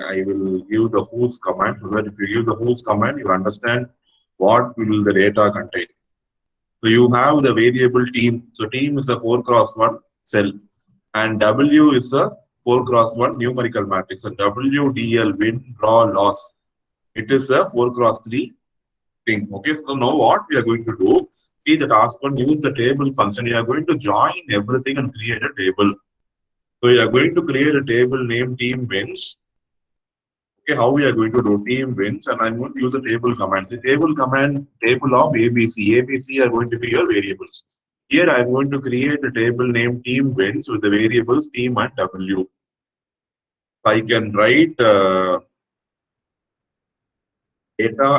I will give the whos command so that if you give the whos command, you understand what will the data contain. So you have the variable team. So team is a 4x1 cell and W is a 4x1 numerical matrix. And WDL, win, draw, loss. It is a 4x3 thing. Okay, so now what we are going to do, see the task one, use the table function. You are going to join everything and create a table. So you are going to create a table named team wins. Okay, how we are going to do team wins, and I'm going to use the table command. The table command, table of ABC. ABC are going to be your variables. Here I'm going to create a table named team wins with the variables team and W. I can write data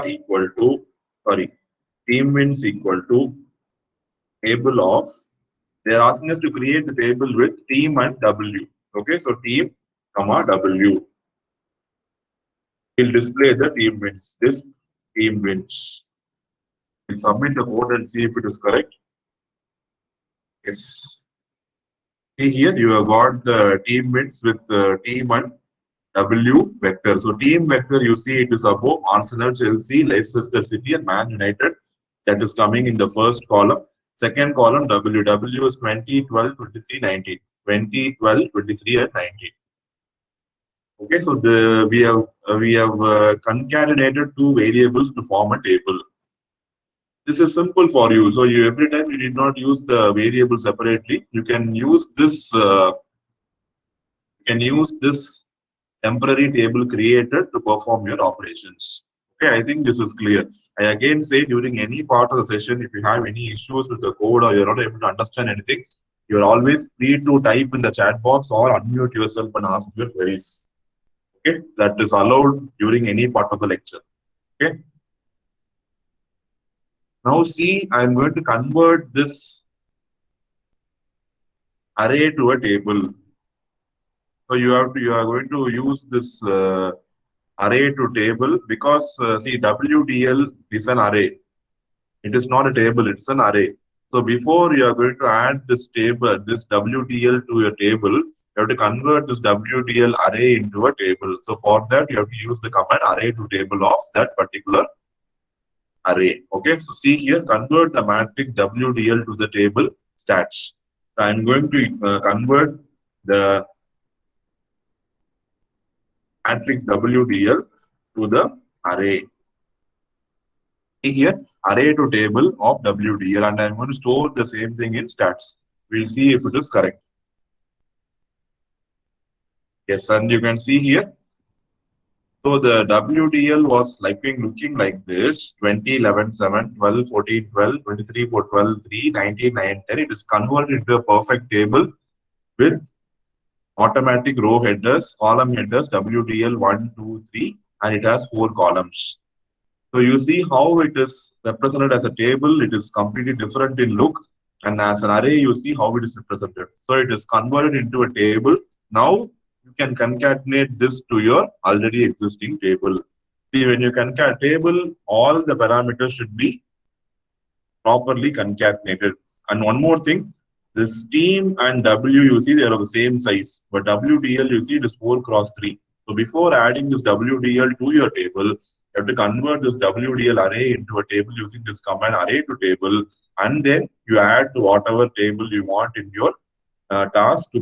equal to, sorry, team wins equal to table of, they're asking us to create the table with team and W. Okay, so team, comma, W. We'll display the team wins. This team wins. We'll submit the code and see if it is correct. Yes. See here, you have got the team wins with the team and W vector. So team vector, you see it is above Arsenal, Chelsea, Leicester City, and Man United. That is coming in the first column. Second column, W. W is 20, 12, 23, 19. 20, 12, 23, and 19. Okay, so we have concatenated two variables to form a table. This is simple for you. So you every time you did not use the variable separately, you can use this. Temporary table created to perform your operations. Okay, I think this is clear. I again say during any part of the session, if you have any issues with the code or you're not able to understand anything, you're always free to type in the chat box or unmute yourself and ask your queries. Okay, that is allowed during any part of the lecture. Okay. Now see, I'm going to convert this array to a table. So you are going to use this array to table because see WDL is an array. It is not a table, it's an array. So before you are going to add this table, this WDL to your table, you have to convert this WDL array into a table. So for that, you have to use the command array to table of that particular array. Okay, so see here, convert the matrix WDL to the table stats. So I'm going to convert the matrix WDL to the array. Here, array to table of WDL, and I'm going to store the same thing in stats. We'll see if it is correct. Yes, and you can see here. So the WDL was looking like this: 20, 11, 7, 12, 14, 12, 23, 4, 12, 3, 19, 9, 10. It is converted into a perfect table with automatic row headers, column headers, WDL 1, 2, 3, and it has 4 columns. So you see how it is represented as a table. It is completely different in look, and as an array, you see how it is represented. So it is converted into a table. Now you can concatenate this to your already existing table. See, when you concatenate table, all the parameters should be properly concatenated. And one more thing, this team and W, you see they are of the same size, but WDL, you see it is 4x3. So before adding this WDL to your table, you have to convert this WDL array into a table using this command array to table, and then you add to whatever table you want in your task to